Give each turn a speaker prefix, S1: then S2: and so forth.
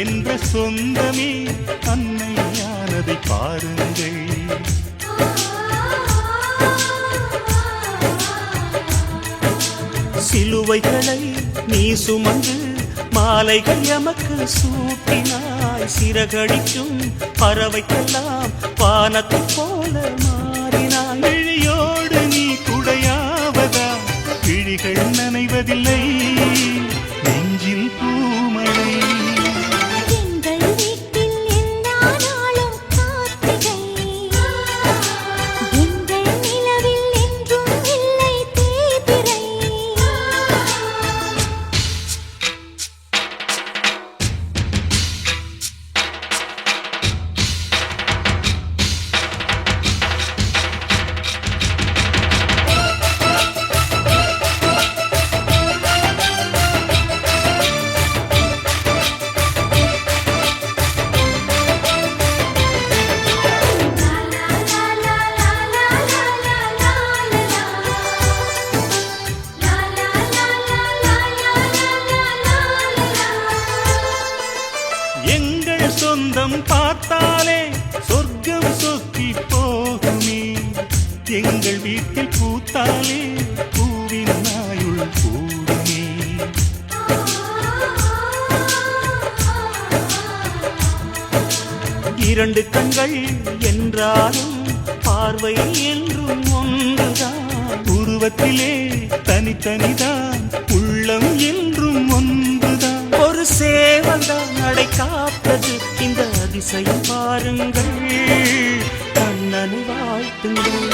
S1: என்ற சொந்தமே அன்னையானதை பாருங்கள். சிலுவைகளை நீ சுமந்து மாலைகள் எமக்கு சூட்டினாய். சிறகடிக்கும் பறவைக்கெல்லாம் வானத்தை போல மாறினாய். விழியோடு நீ குடையாவதா? விழிகள் நனைவதில்லை, நெஞ்சில் பூமழை. எங்கள் சொந்தம் பார்த்தாலே சொர்க்கம் சொத்தி போகுமே. எங்கள் வீட்டில் பூத்தாலே பூவின் நாயுள் கூடுமே. இரண்டு கண்கள் என்றாலும் பார்வை என்றும் ஒன்றுதான். உருவத்திலே தனித்தனிதான், உள்ளம் என்றும் ஒன்றுதான். ஒரு சேவல்தான் நடை காப்பது, இந்த அதிசயம் பாருங்கள். கண்ணனை வாழ்த்துங்கள்.